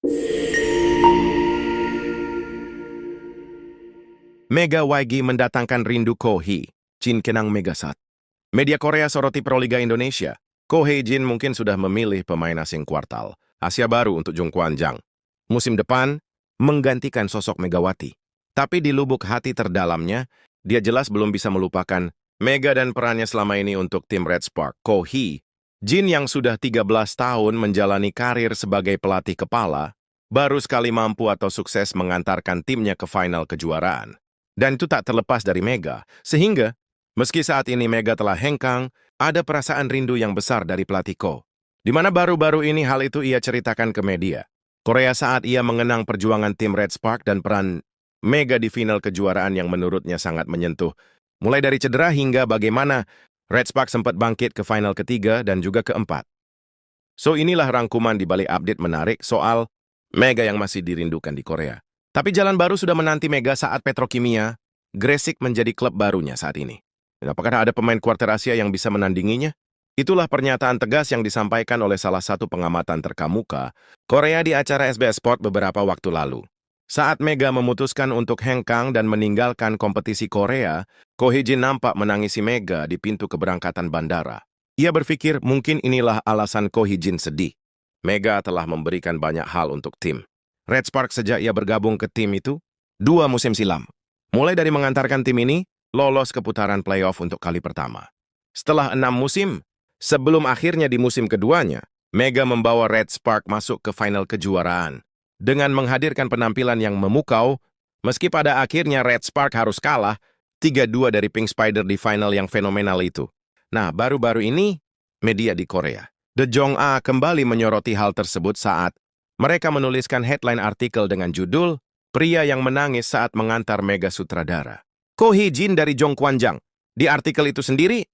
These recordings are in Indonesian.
Mega YG mendatangkan rindu Ko Hee Jin Kenang Megasat. Media Korea soroti Proliga Indonesia. Ko Hee Jin mungkin sudah memilih pemain asing kuartal Asia baru untuk Jung Kwan Jang. Musim depan, menggantikan sosok Megawati. Tapi di lubuk hati terdalamnya, dia jelas belum bisa melupakan Mega dan perannya selama ini untuk tim Red Spark. Ko Hee Jin yang sudah 13 tahun menjalani karir sebagai pelatih kepala, baru sekali mampu atau sukses mengantarkan timnya ke final kejuaraan. Dan itu tak terlepas dari Mega, sehingga meski saat ini Mega telah hengkang, ada perasaan rindu yang besar dari pelatih Ko. Di mana baru-baru ini hal itu ia ceritakan ke media. Korea saat ia mengenang perjuangan tim Red Spark dan peran Mega di final kejuaraan yang menurutnya sangat menyentuh. Mulai dari cedera hingga bagaimana Red Spark sempat bangkit ke final ketiga dan juga keempat. So inilah rangkuman di balik update menarik soal Mega yang masih dirindukan di Korea. Tapi jalan baru sudah menanti Mega saat Petrokimia, Gresik menjadi klub barunya saat ini. Dan apakah ada pemain kuarter Asia yang bisa menandinginya? Itulah pernyataan tegas yang disampaikan oleh salah satu pengamatan terkemuka Korea di acara SBS Sport beberapa waktu lalu. Saat Mega memutuskan untuk hengkang dan meninggalkan kompetisi Korea, Ko Hee Jin nampak menangisi Mega di pintu keberangkatan bandara. Ia berpikir mungkin inilah alasan Ko Hee Jin sedih. Mega telah memberikan banyak hal untuk tim Red Spark sejak ia bergabung ke tim itu 2 musim silam. Mulai dari mengantarkan tim ini lolos ke putaran playoff untuk kali pertama. Setelah 6 musim, sebelum akhirnya di musim keduanya, Mega membawa Red Spark masuk ke final kejuaraan dengan menghadirkan penampilan yang memukau, meski pada akhirnya Red Spark harus kalah 3-2 dari Pink Spider di final yang fenomenal itu. Nah, baru-baru ini, media di Korea, The Jong-a kembali menyoroti hal tersebut saat mereka menuliskan headline artikel dengan judul Pria yang menangis saat mengantar Mega sutradara. Ko Hee Jin dari Jung Kwan Jang. Di artikel itu sendiri,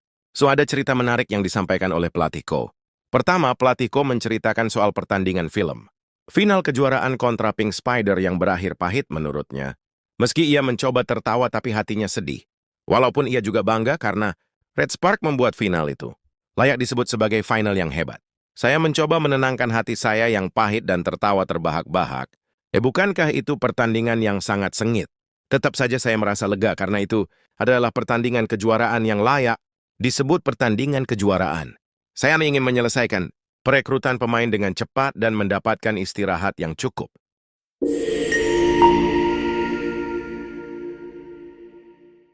ada cerita menarik yang disampaikan oleh pelatih Ko. Pertama, pelatih Ko menceritakan soal pertandingan film. Final kejuaraan kontra Pink Spider yang berakhir pahit menurutnya. Meski ia mencoba tertawa tapi hatinya sedih. Walaupun ia juga bangga karena Red Spark membuat final itu. Layak disebut sebagai final yang hebat. Saya mencoba menenangkan hati saya yang pahit dan tertawa terbahak-bahak. Bukankah itu pertandingan yang sangat sengit? Tetap saja saya merasa lega karena itu adalah pertandingan kejuaraan yang layak disebut pertandingan kejuaraan. Saya ingin menyelesaikan perekrutan pemain dengan cepat dan mendapatkan istirahat yang cukup.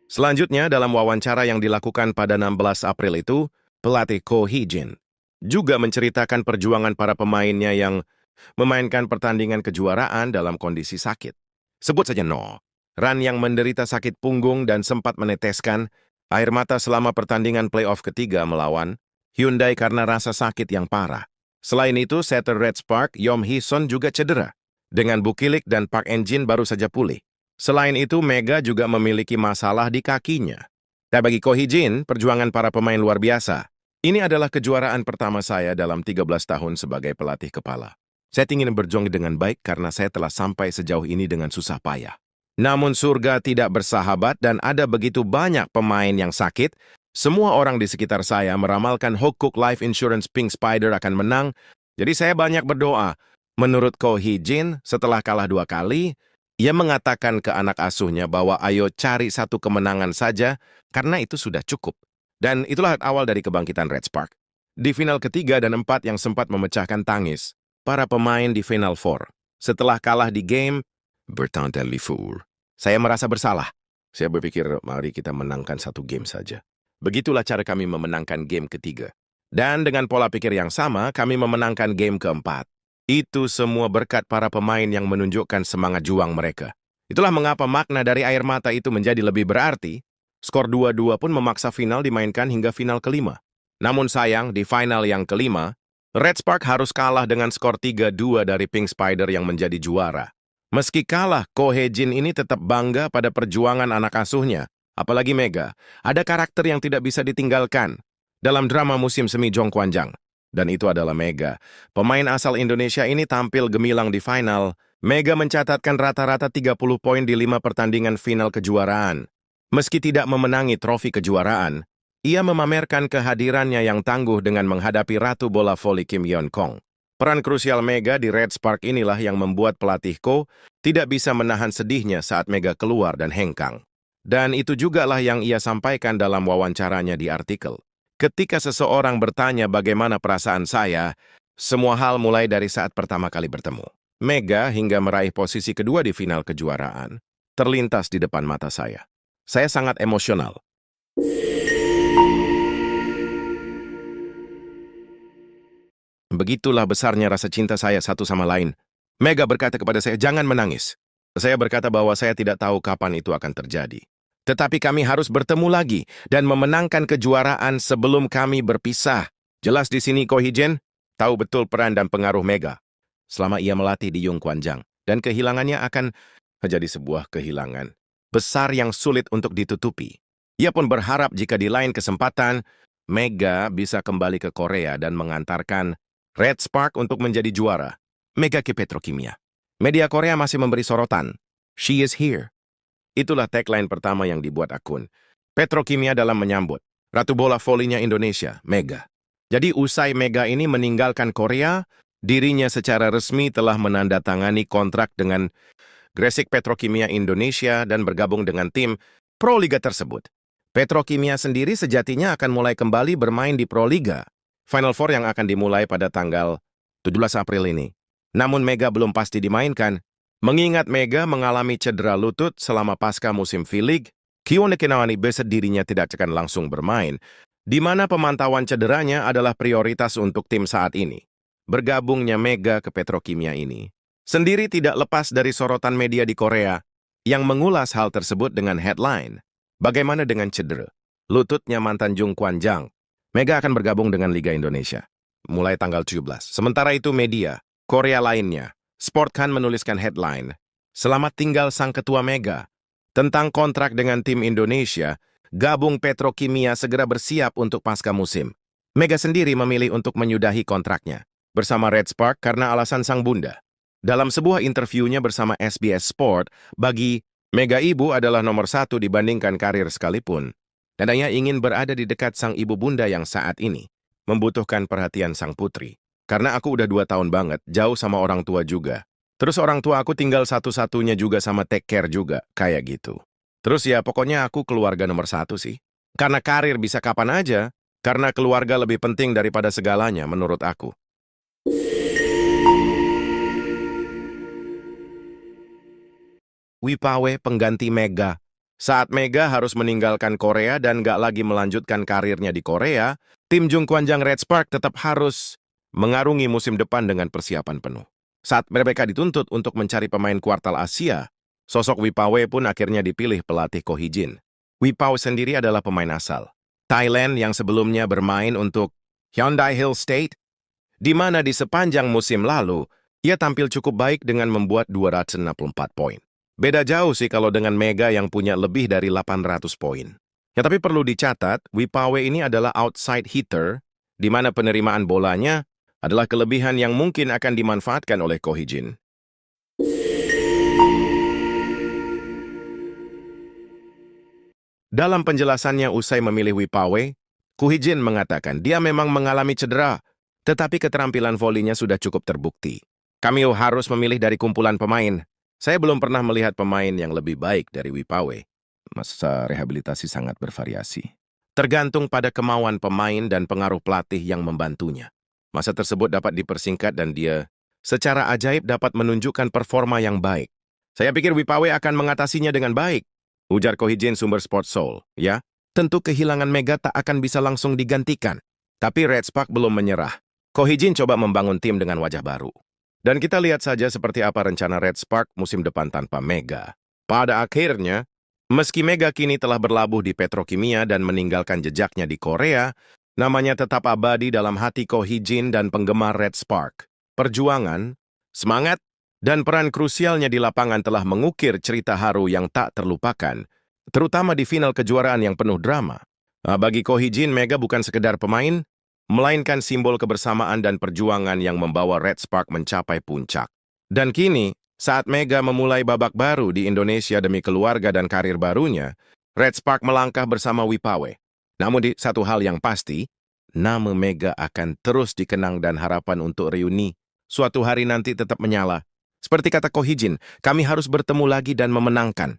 Selanjutnya, dalam wawancara yang dilakukan pada 16 April itu, pelatih Ko Hee Jin juga menceritakan perjuangan para pemainnya yang memainkan pertandingan kejuaraan dalam kondisi sakit. Sebut saja Ran yang menderita sakit punggung dan sempat meneteskan air mata selama pertandingan playoff ketiga melawan Hyundai karena rasa sakit yang parah. Selain itu, setter Red Spark Yeom Hee Sun juga cedera, dengan Bukilik dan Park En-jin baru saja pulih. Selain itu, Mega juga memiliki masalah di kakinya. Dan bagi Ko Hee Jin, perjuangan para pemain luar biasa. Ini adalah kejuaraan pertama saya dalam 13 tahun sebagai pelatih kepala. Saya ingin berjuang dengan baik karena saya telah sampai sejauh ini dengan susah payah. Namun surga tidak bersahabat dan ada begitu banyak pemain yang sakit. Semua orang di sekitar saya meramalkan Hokuk Life Insurance Pink Spider akan menang. Jadi saya banyak berdoa. Menurut Ko Hee Jin, setelah kalah 2 kali, ia mengatakan ke anak asuhnya bahwa ayo cari 1 kemenangan saja karena itu sudah cukup. Dan itulah awal dari kebangkitan Red Spark. Di final ketiga dan 4 yang sempat memecahkan tangis, para pemain di Final Four. Setelah kalah di game, bertanding Liverpool, saya merasa bersalah. Saya berpikir, mari kita menangkan 1 game saja. Begitulah cara kami memenangkan game ketiga. Dan dengan pola pikir yang sama, kami memenangkan game keempat. Itu semua berkat para pemain yang menunjukkan semangat juang mereka. Itulah mengapa makna dari air mata itu menjadi lebih berarti. Skor 2-2 pun memaksa final dimainkan hingga final kelima. Namun sayang, di final yang kelima, Red Spark harus kalah dengan skor 3-2 dari Pink Spider yang menjadi juara. Meski kalah, Ko Hee Jin ini tetap bangga pada perjuangan anak asuhnya. Apalagi Mega, ada karakter yang tidak bisa ditinggalkan dalam drama musim semi Jung Kwan Jang. Dan itu adalah Mega. Pemain asal Indonesia ini tampil gemilang di final. Mega mencatatkan rata-rata 30 poin di 5 pertandingan final kejuaraan. Meski tidak memenangi trofi kejuaraan, ia memamerkan kehadirannya yang tangguh dengan menghadapi ratu bola voli Kim Yeon Kong. Peran krusial Mega di Red Spark inilah yang membuat pelatih Ko tidak bisa menahan sedihnya saat Mega keluar dan hengkang. Dan itu jugalah yang ia sampaikan dalam wawancaranya di artikel. Ketika seseorang bertanya bagaimana perasaan saya, semua hal mulai dari saat pertama kali bertemu. Mega hingga meraih posisi kedua di final kejuaraan, terlintas di depan mata saya. Saya sangat emosional. Begitulah besarnya rasa cinta saya satu sama lain. Mega berkata kepada saya, jangan menangis. Saya berkata bahwa saya tidak tahu kapan itu akan terjadi. Tetapi kami harus bertemu lagi dan memenangkan kejuaraan sebelum kami berpisah. Jelas di sini Ko Hee-jin tahu betul peran dan pengaruh Mega selama ia melatih di Yung Kwanjang. Dan kehilangannya akan menjadi sebuah kehilangan besar yang sulit untuk ditutupi. Ia pun berharap jika di lain kesempatan, Mega bisa kembali ke Korea dan mengantarkan Red Spark untuk menjadi juara. Mega ke Petrokimia. Media Korea masih memberi sorotan. She is here. Itulah tagline pertama yang dibuat akun Petrokimia dalam menyambut Ratu Bola Volinya Indonesia, Mega. Jadi usai Mega ini meninggalkan Korea, dirinya secara resmi telah menandatangani kontrak dengan Gresik Petrokimia Indonesia dan bergabung dengan tim Pro Liga tersebut. Petrokimia sendiri sejatinya akan mulai kembali bermain di Pro Liga. Final Four yang akan dimulai pada tanggal 17 April ini. Namun Mega belum pasti dimainkan. Mengingat Mega mengalami cedera lutut selama pasca musim V-League, Kiwon Kinawani besed dirinya tidak akan langsung bermain, di mana pemantauan cederanya adalah prioritas untuk tim saat ini. Bergabungnya Mega ke Petrokimia ini sendiri tidak lepas dari sorotan media di Korea yang mengulas hal tersebut dengan headline, bagaimana dengan cedera lututnya mantan Yung Kwanjang? Mega akan bergabung dengan Liga Indonesia mulai tanggal 17. Sementara itu media Korea lainnya, Sportkan menuliskan headline, selamat tinggal sang ketua Mega. Tentang kontrak dengan tim Indonesia, gabung Petrokimia segera bersiap untuk pasca musim. Mega sendiri memilih untuk menyudahi kontraknya bersama Red Spark karena alasan sang bunda. Dalam sebuah interviewnya bersama SBS Sport, bagi Mega ibu adalah nomor satu dibandingkan karir sekalipun. Dan ia ingin berada di dekat sang ibu bunda yang saat ini membutuhkan perhatian sang putri. Karena aku udah 2 tahun banget, jauh sama orang tua juga. Terus orang tua aku tinggal satu-satunya juga sama take care juga, kayak gitu. Terus ya pokoknya aku keluarga nomor 1 sih. Karena karir bisa kapan aja, karena keluarga lebih penting daripada segalanya menurut aku. Wipawe pengganti Mega. Saat Mega harus meninggalkan Korea dan gak lagi melanjutkan karirnya di Korea, tim Yung Kwanjang Red Spark tetap harus mengarungi musim depan dengan persiapan penuh. Saat mereka dituntut untuk mencari pemain kuartal Asia, sosok Wipawe pun akhirnya dipilih pelatih Ko Hee-jin. Wipawe sendiri adalah pemain asal Thailand yang sebelumnya bermain untuk Hyundai Hill State, di mana di sepanjang musim lalu, ia tampil cukup baik dengan membuat 264 poin. Beda jauh sih kalau dengan Mega yang punya lebih dari 800 poin. Ya tapi perlu dicatat, Wipawe ini adalah outside hitter, di mana penerimaan bolanya adalah kelebihan yang mungkin akan dimanfaatkan oleh Ko Hee-jin. Dalam penjelasannya usai memilih Wipawe, Ko Hee-jin mengatakan dia memang mengalami cedera, tetapi keterampilan volinya sudah cukup terbukti. Kami harus memilih dari kumpulan pemain. Saya belum pernah melihat pemain yang lebih baik dari Wipawe. Masa rehabilitasi sangat bervariasi. Tergantung pada kemauan pemain dan pengaruh pelatih yang membantunya. Masa tersebut dapat dipersingkat dan dia secara ajaib dapat menunjukkan performa yang baik. Saya pikir Wipawe akan mengatasinya dengan baik. Ujar Ko Hee-jin sumber Sport Soul. Ya, tentu kehilangan Mega tak akan bisa langsung digantikan. Tapi Red Spark belum menyerah. Ko Hee-jin coba membangun tim dengan wajah baru. Dan kita lihat saja seperti apa rencana Red Spark musim depan tanpa Mega. Pada akhirnya, meski Mega kini telah berlabuh di Petrokimia dan meninggalkan jejaknya di Korea, namanya tetap abadi dalam hati Ko Hee-jin dan penggemar Red Spark. Perjuangan, semangat, dan peran krusialnya di lapangan telah mengukir cerita haru yang tak terlupakan, terutama di final kejuaraan yang penuh drama. Bagi Ko Hee-jin, Mega bukan sekedar pemain, melainkan simbol kebersamaan dan perjuangan yang membawa Red Spark mencapai puncak. Dan kini, saat Mega memulai babak baru di Indonesia demi keluarga dan karir barunya, Red Spark melangkah bersama Wipawe. Namun di satu hal yang pasti, nama Mega akan terus dikenang dan harapan untuk reuni suatu hari nanti tetap menyala. Seperti kata Ko Hee-jin, kami harus bertemu lagi dan memenangkan.